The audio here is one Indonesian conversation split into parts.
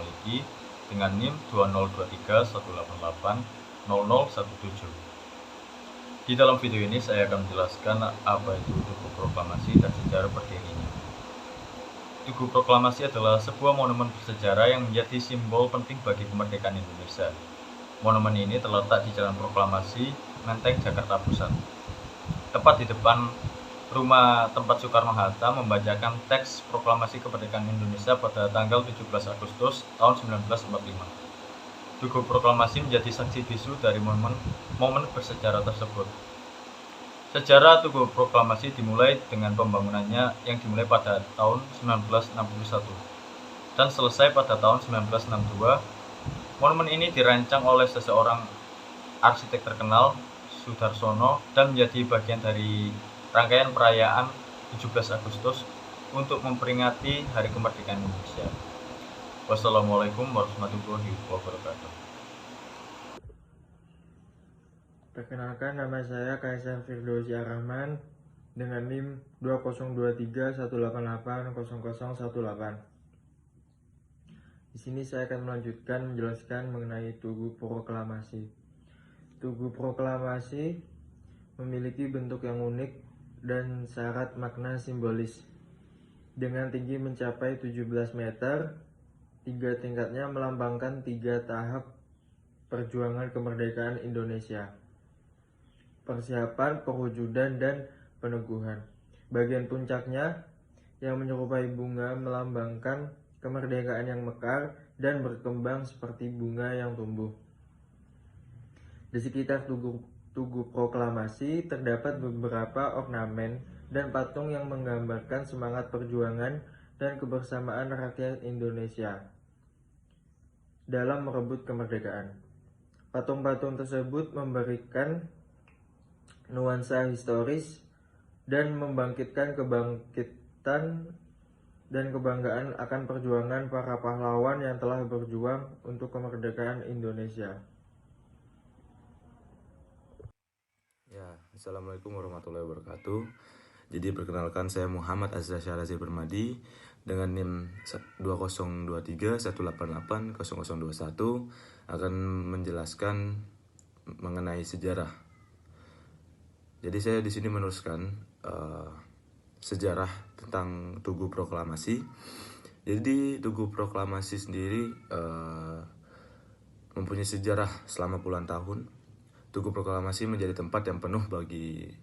memiliki dengan NIM 202318800017. Di dalam video ini saya akan menjelaskan apa itu Tugu Proklamasi dan sejarah berdirinya. Tugu Proklamasi adalah sebuah monumen bersejarah yang menjadi simbol penting bagi kemerdekaan Indonesia. Monumen ini terletak di Jalan Proklamasi, Menteng, Jakarta Pusat. Tepat di depan rumah tempat Soekarno-Hatta membacakan teks Proklamasi Kemerdekaan Indonesia pada tanggal 17 Agustus tahun 1945. Tugu Proklamasi menjadi saksi bisu dari momen bersejarah tersebut. Sejarah Tugu Proklamasi dimulai dengan pembangunannya yang dimulai pada tahun 1961 dan selesai pada tahun 1962. Monumen ini dirancang oleh seseorang arsitek terkenal, Sudarsono, dan menjadi bagian dari rangkaian perayaan 17 Agustus untuk memperingati Hari Kemerdekaan Indonesia. Wassalamualaikum warahmatullahi wabarakatuh. Perkenalkan, nama saya Kaisar Firdausi Ar-Rahman dengan NIM 2023180018. Di sini saya akan melanjutkan menjelaskan mengenai Tugu Proklamasi. Tugu Proklamasi memiliki bentuk yang unik dan syarat makna simbolis. Dengan tinggi mencapai 17 meter, 3 tingkatnya melambangkan 3 tahap perjuangan kemerdekaan Indonesia. Persiapan, perwujudan, dan peneguhan. Bagian puncaknya yang menyerupai bunga melambangkan kemerdekaan yang mekar dan berkembang seperti bunga yang tumbuh. Di sekitar Tugu Proklamasi terdapat beberapa ornamen dan patung yang menggambarkan semangat perjuangan dan kebersamaan rakyat Indonesia dalam merebut kemerdekaan. Patung-patung tersebut memberikan nuansa historis dan membangkitkan kebangkitan dan kebanggaan akan perjuangan para pahlawan yang telah berjuang untuk kemerdekaan Indonesia. Ya, Assalamualaikum warahmatullahi wabarakatuh. Jadi perkenalkan, saya Muhammad Azza Syarazi Permadi dengan NIM 202318800021 akan menjelaskan mengenai sejarah. Jadi saya di sini meneruskan sejarah tentang Tugu Proklamasi. Jadi Tugu Proklamasi sendiri mempunyai sejarah selama puluhan tahun. Tugu Proklamasi menjadi tempat yang penuh bagi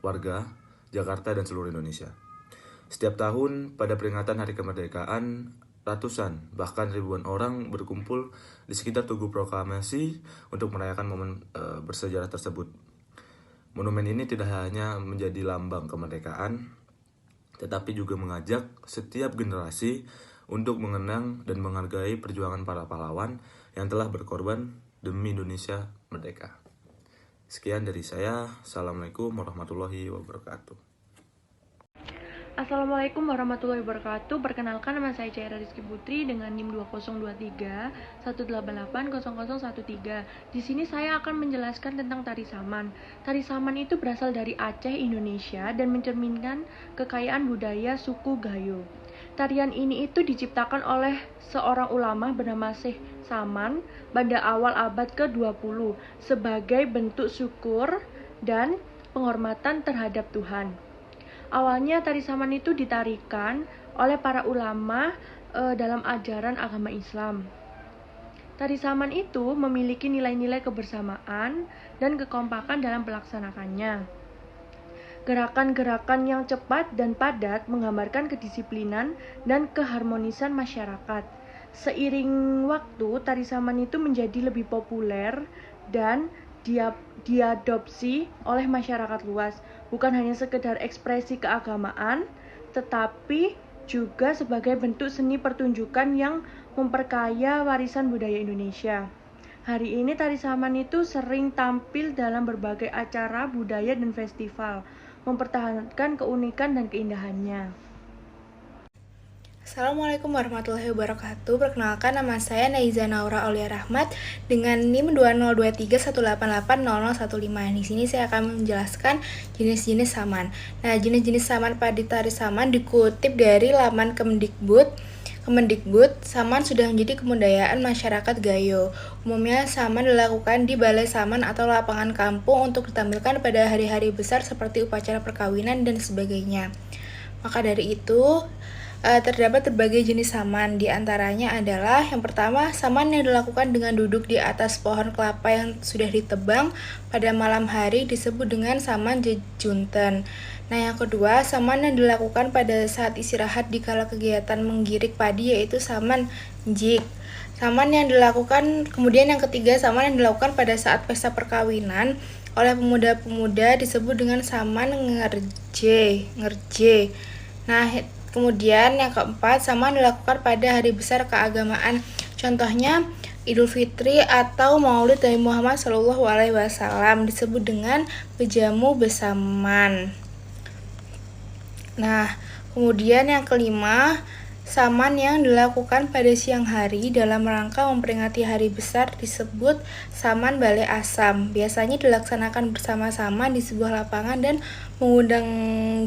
warga Jakarta dan seluruh Indonesia. Setiap tahun pada peringatan Hari Kemerdekaan, ratusan bahkan ribuan orang berkumpul di sekitar Tugu Proklamasi untuk merayakan momen bersejarah tersebut. Monumen ini tidak hanya menjadi lambang kemerdekaan, tetapi juga mengajak setiap generasi untuk mengenang dan menghargai perjuangan para pahlawan yang telah berkorban demi Indonesia merdeka. Sekian dari saya. Assalamualaikum warahmatullahi wabarakatuh. Assalamualaikum warahmatullahi wabarakatuh. Perkenalkan, nama saya Caira Rizky Putri dengan NIM 202318800013. Di sini saya akan menjelaskan tentang tari saman. Tari saman itu berasal dari Aceh, Indonesia, dan mencerminkan kekayaan budaya suku Gayo. Tarian ini itu diciptakan oleh seorang ulama bernama Syekh Saman pada awal abad ke-20 sebagai bentuk syukur dan penghormatan terhadap Tuhan. Awalnya tari saman itu ditarikan oleh para ulama dalam ajaran agama Islam. Tari saman itu memiliki nilai-nilai kebersamaan dan kekompakan dalam pelaksanakannya. Gerakan-gerakan yang cepat dan padat menggambarkan kedisiplinan dan keharmonisan masyarakat. Seiring waktu, tari saman itu menjadi lebih populer dan diadopsi oleh masyarakat luas, bukan hanya sekedar ekspresi keagamaan, tetapi juga sebagai bentuk seni pertunjukan yang memperkaya warisan budaya Indonesia. Hari ini tari saman itu sering tampil dalam berbagai acara budaya dan festival, mempertahankan keunikan dan keindahannya. Assalamualaikum warahmatullahi wabarakatuh. Perkenalkan, nama saya Naiza Naura Aulia Rahmat dengan NIM 202318800015. Di sini saya akan menjelaskan jenis-jenis saman. Nah, jenis-jenis saman pada tari saman dikutip dari laman Kemdikbud. Kemendikbud, saman sudah menjadi kebudayaan masyarakat Gayo. Umumnya saman dilakukan di balai saman atau lapangan kampung untuk ditampilkan pada hari-hari besar seperti upacara perkawinan dan sebagainya. Maka dari itu, terdapat berbagai jenis saman. Di antaranya adalah yang pertama, saman yang dilakukan dengan duduk di atas pohon kelapa yang sudah ditebang pada malam hari disebut dengan saman jejunten. Nah, yang kedua, saman yang dilakukan pada saat istirahat di kala kegiatan menggirik padi yaitu saman jik. Saman yang dilakukan, kemudian yang ketiga, saman yang dilakukan pada saat pesta perkawinan oleh pemuda-pemuda disebut dengan saman ngerje. Nah, kemudian yang keempat, saman dilakukan pada hari besar keagamaan. Contohnya Idul Fitri atau Maulid Nabi Muhammad SAW disebut dengan bejamu besaman. Nah, kemudian yang kelima, saman yang dilakukan pada siang hari dalam rangka memperingati hari besar disebut saman balai asam. Biasanya dilaksanakan bersama-sama di sebuah lapangan dan mengundang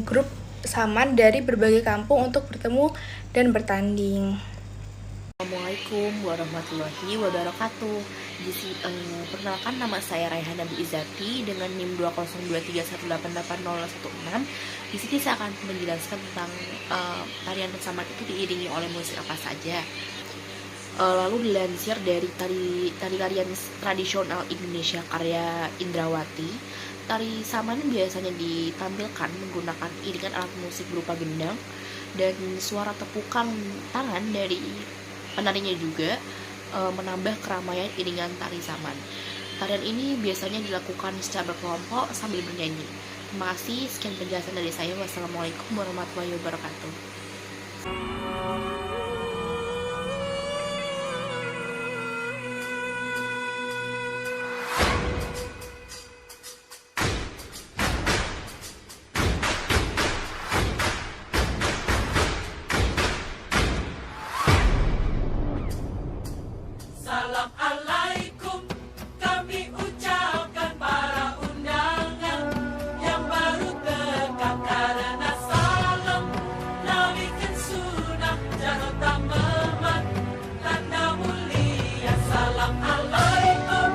grup saman dari berbagai kampung untuk bertemu dan bertanding. Assalamualaikum warahmatullahi wabarakatuh. Perkenalkan, nama saya Raihan Nabi Izati dengan NIM 20231888016. Di sini saya akan menjelaskan tentang tarian saman itu diiringi oleh musik apa saja. Lalu dilansir dari tarian tradisional Indonesia karya Indrawati. Tari saman biasanya ditampilkan menggunakan iringan alat musik berupa gendang dan suara tepukan tangan dari penarinya juga menambah keramaian iringan tari saman. Tarian ini biasanya dilakukan secara berkelompok sambil bernyanyi. Terima kasih, sekian penjelasan dari saya. Wassalamualaikum warahmatullahi wabarakatuh. Salam alaikum kami ucapkan para undangan yang baru dekat karena salam nabikan sunnah jangan tamaman tanda mulia. Salam alaikum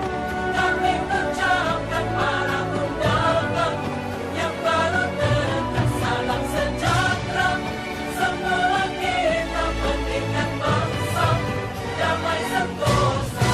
kami ucapkan para undangan yang baru dekat salam sejahtera semua kita pendidikan bangsa damai sentosa.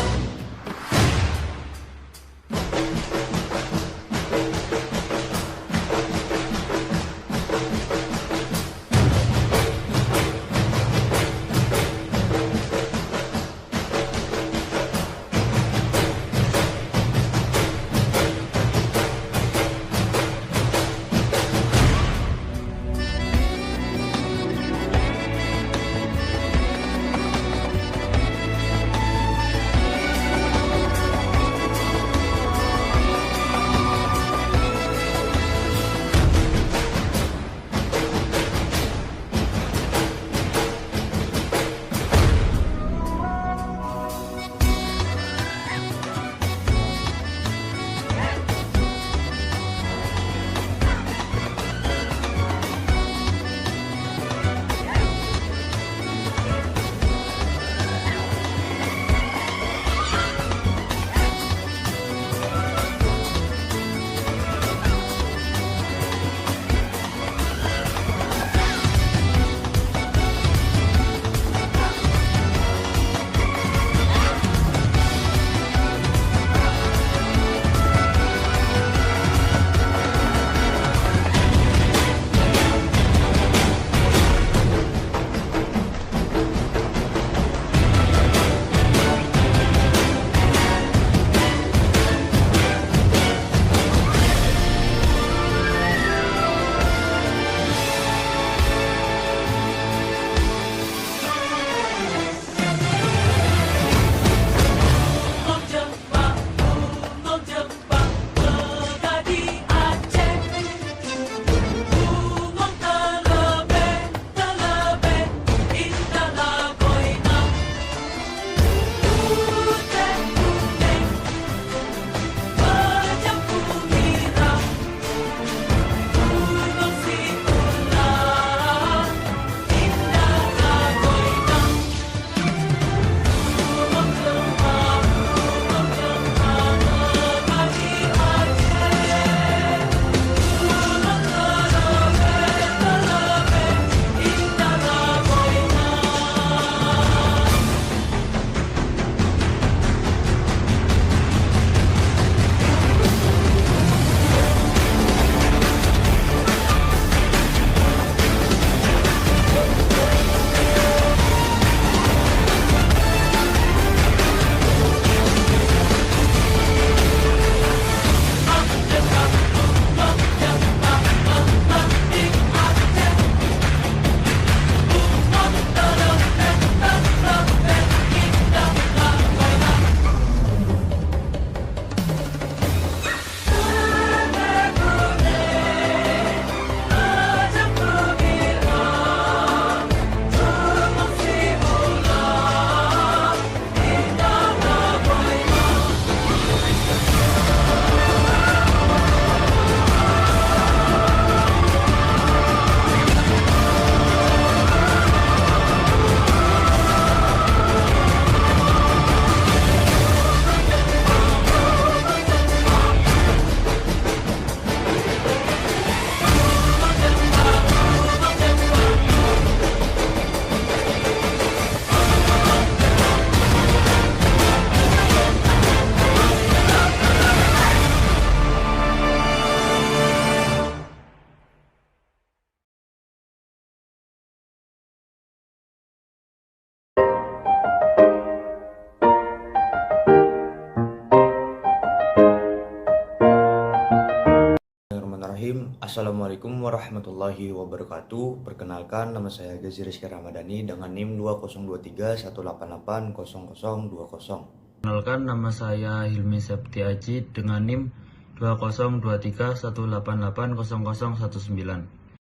Assalamualaikum warahmatullahi wabarakatuh. Perkenalkan, nama saya Gazi Rizky Ramadhani dengan NIM 202318800020. Perkenalkan, nama saya Hilmi Septi Aji dengan NIM 202318800019.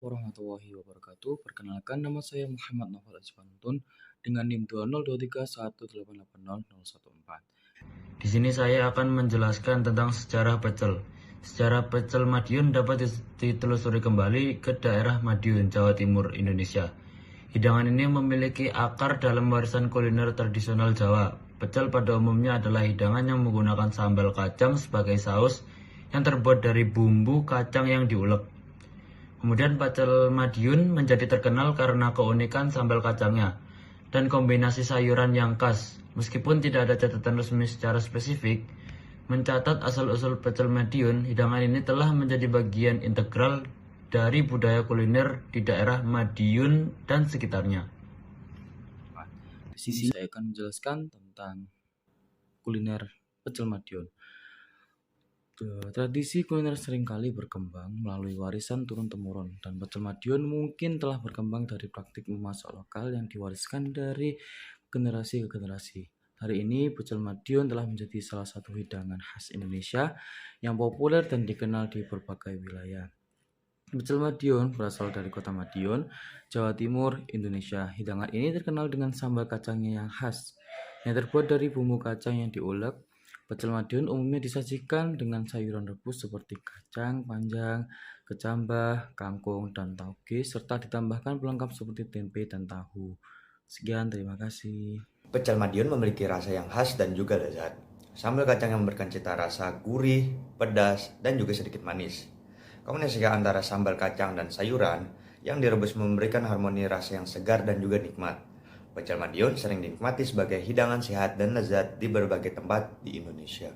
Warahmatullahi wabarakatuh. Perkenalkan, nama saya Muhammad Novel Azpantun dengan NIM 202318800114. Di sini saya akan menjelaskan tentang sejarah pecel. Sejarah pecel Madiun dapat ditelusuri kembali ke daerah Madiun, Jawa Timur, Indonesia. Hidangan ini memiliki akar dalam warisan kuliner tradisional Jawa. Pecel pada umumnya adalah hidangan yang menggunakan sambal kacang sebagai saus yang terbuat dari bumbu kacang yang diulek. Kemudian pecel Madiun menjadi terkenal karena keunikan sambal kacangnya dan kombinasi sayuran yang khas. Meskipun tidak ada catatan resmi secara spesifik mencatat asal-usul pecel Madiun, hidangan ini telah menjadi bagian integral dari budaya kuliner di daerah Madiun dan sekitarnya. Di sini saya akan menjelaskan tentang kuliner pecel Madiun. Tradisi kuliner seringkali berkembang melalui warisan turun-temurun, dan pecel Madiun mungkin telah berkembang dari praktik memasak lokal yang diwariskan dari generasi ke generasi. Hari ini, pecel Madiun telah menjadi salah satu hidangan khas Indonesia yang populer dan dikenal di berbagai wilayah. Pecel Madiun berasal dari kota Madiun, Jawa Timur, Indonesia. Hidangan ini terkenal dengan sambal kacangnya yang khas, yang terbuat dari bumbu kacang yang diulek. Pecel Madiun umumnya disajikan dengan sayuran rebus seperti kacang panjang, kecambah, kangkung, dan tauge, serta ditambahkan pelengkap seperti tempe dan tahu. Sekian, terima kasih. Pecel Madiun memiliki rasa yang khas dan juga lezat. Sambal kacang yang memberikan cita rasa gurih, pedas, dan juga sedikit manis. Kombinasi antara sambal kacang dan sayuran yang direbus memberikan harmoni rasa yang segar dan juga nikmat. Pecel Madiun sering dinikmati sebagai hidangan sehat dan lezat di berbagai tempat di Indonesia.